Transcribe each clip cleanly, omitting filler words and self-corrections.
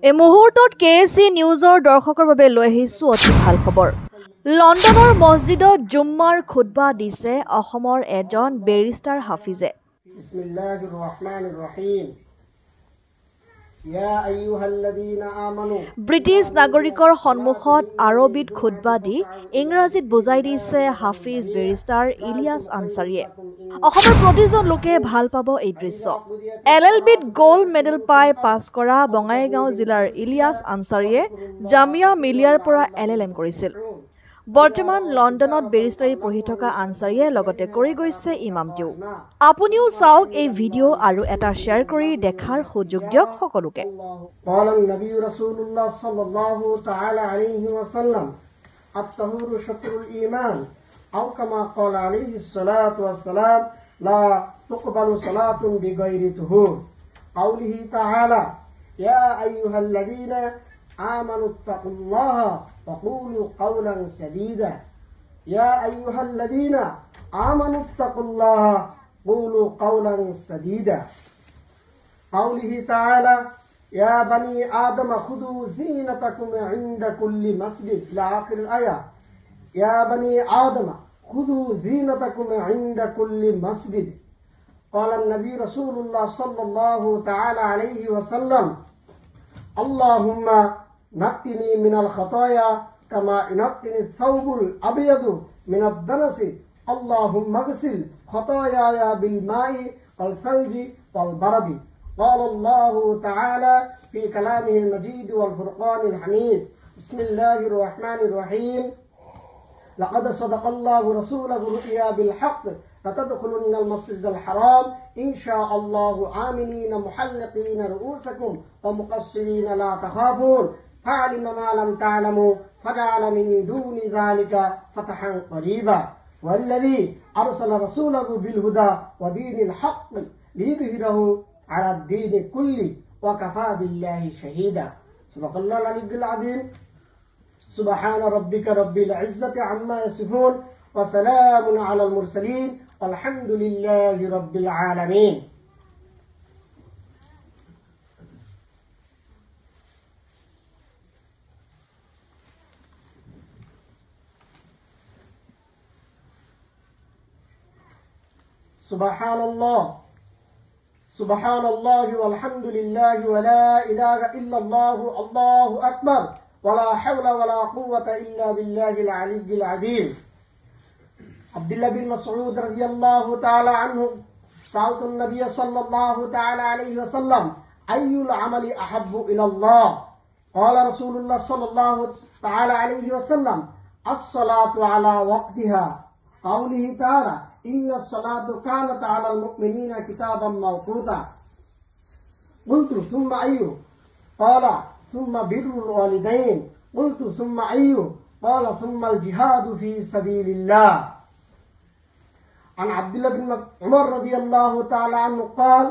এই মুহূৰ্তত কেএছচি নিউজৰ দৰ্শকৰ বাবে লৈ আহিছোঁ অতি ভাল খবৰ। লণ্ডনৰ মছজিদত জুম্মাৰ খুতবা দিছে অসমৰ এজন বেৰিষ্টাৰ হাফিজে। বিসমিল্লাহিৰ ৰহমানিৰ ৰহিম। ইয়া আইয়ুহাল্লাযীনা আমানু। ব্ৰিটিছ নাগৰিকৰ সন্মুখত আৰবীত খুতবা দি ইংৰাজীত বুজাই দিছে হাফিজ বেৰিষ্টাৰ ইলিয়াছ আনছাৰীয়ে। অসমৰ প্ৰতিজন লোকে ভাল পাব এই দৃশ্য। LLBত গোল্ড মেডেল পাই পাছ কৰা বঙাইগাঁও জিলাৰ ইলিয়াছ আনছাৰীয়ে জামিয়া মিলিয়াৰ পৰা LLM কৰিছিল। বৰ্তমান লণ্ডনত বেৰিষ্টাৰী পঢ়ি থকা আনছাৰীয়ে লগতে কৰি গৈছে ইমামতিও। আপুনিও চাওক এই ভিডিঅ' আৰু এটা শ্বেয়াৰ কৰি দেখাৰ সুযোগ দিয়ক সকলোকে। قال النبي رسول الله صلى الله تعالى عليه وسلم الطهور شطر الإيمان أو كما قال عليه الصلاة والسلام لا تقبل صلاة بغير طهور. قوله تعالى يا أيها الذين آمنوا اتقوا الله وقولوا قولا سديدا. يا أيها الذين آمنوا اتقوا الله قولوا قولا سديدا. قوله تعالى يا بني آدم خذوا زينتكم عند كل مسجد إلى آخر الآية. يا بني آدم خذوا زينتكم عند كل مسجد. قال النبي رسول الله صلى الله تعالى عليه وسلم اللهم نقني من الخطايا كما ينقني الثوب الأبيض من الدنس. اللهم اغسل خطاياي بالماء والثلج والبرد. قال الله تعالى في كلامه المجيد والفرقان الحميد. بسم الله الرحمن الرحيم. لقد صدق الله رسوله الرؤيا بالحق لتدخلن المسجد الحرام إن شاء الله آمنين محلقين رؤوسكم ومقصرين لا تخافون فعلم ما لم تعلموا فجعل من دون ذلك فتحا قريبا. والذي أرسل رسوله بالهدى ودين الحق ليظهره على الدين كله وكفى بالله شهيدا. صدق الله العلي العظيم. سبحان ربك رب العزة عما يصفون وسلام على المرسلين والحمد لله رب العالمين. سبحان الله سبحان الله والحمد لله ولا إله إلا الله الله أكبر ولا حول ولا قوة إلا بالله العلي العظيم. عبد الله بن مسعود رضي الله تعالى عنه سألت النبي صلى الله تعالى عليه وسلم أي العمل أحب إلى الله؟ قال رسول الله صلى الله تعالى عليه وسلم الصلاة على وقتها. قوله تعالى إن الصلاة كانت على المؤمنين كتابا موقوتا. قلت ثم أي؟ قال ثم بر الوالدين. قلت ثم أي؟ قال ثم الجهاد في سبيل الله. عن عبد الله بن عمر رضي الله تعالى عنه قال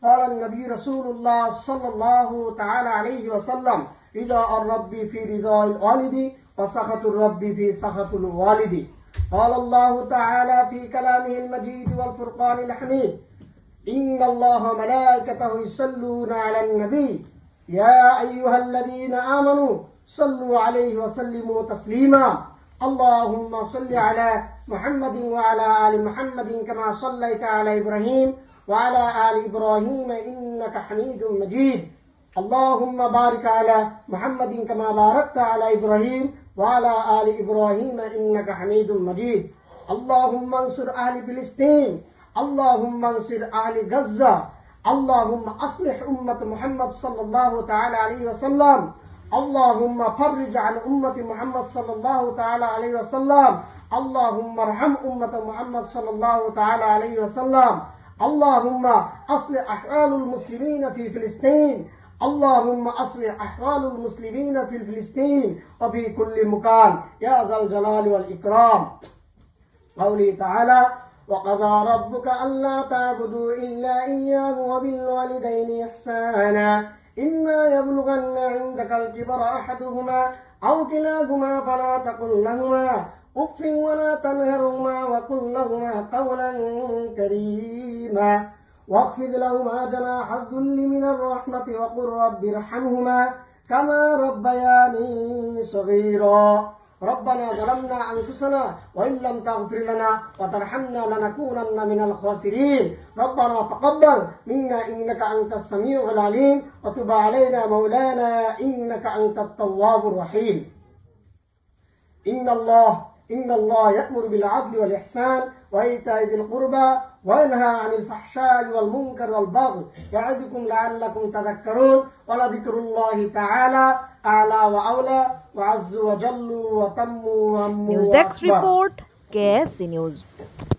قال النبي رسول الله صلى الله تعالى عليه وسلم رضا الرب في رضا الوالد وسخط الرب في سخط الوالد. قال الله تعالى في كلامه المجيد والفرقان الحميد إن الله ملائكته يصلون على النبي يا أيها الذين آمنوا صلوا عليه وسلموا تسليما. اللهم صل على محمد وعلى آل محمد كما صليت على إبراهيم وعلى آل إبراهيم إنك حميد مجيد. اللهم بارك على محمد كما باركت على إبراهيم وعلى آل إبراهيم إنك حميد مجيد. اللهم انصر أهل فلسطين. اللهم انصر أهل غزة. اللهم أصلح أمة محمد صلى الله تعالى عليه وسلم. اللهم فرج عن أمة محمد صلى الله تعالى عليه وسلم. اللهم ارحم أمة محمد صلى الله تعالى عليه وسلم. اللهم أصلح أحوال المسلمين في فلسطين. اللهم أصلح أحوال المسلمين في فلسطين وفي كل مكان يا ذا الجلال والإكرام. قوله تعالى وقضى ربك ألا تعبدوا إلا إياه وبالوالدين إحسانا إما يبلغن عندك الكبر أحدهما أو كلاهما فلا تقل لهما أف ولا تنهرهما وقل لهما قولا كريما واخفض لهما جناح الذل من الرحمة وقل رب ارحمهما كما ربياني صغيرا ربنا ظلمنا أنفسنا وإن لم تغفر لنا وترحمنا لنكونن من الخاسرين ربنا تقبل منا إنك أنت السميع العليم وتب علينا مولانا إنك أنت التواب الرحيم إن الله يأمر بالعدل والإحسان وإيتاء ذي القربى وينهى عن الفحشاء والمنكر والبغي يعظكم لعلكم تذكرون ولذكر الله تعالى أعلى وأولى وعز وجل وتم وهم News Desk Report, KSC News.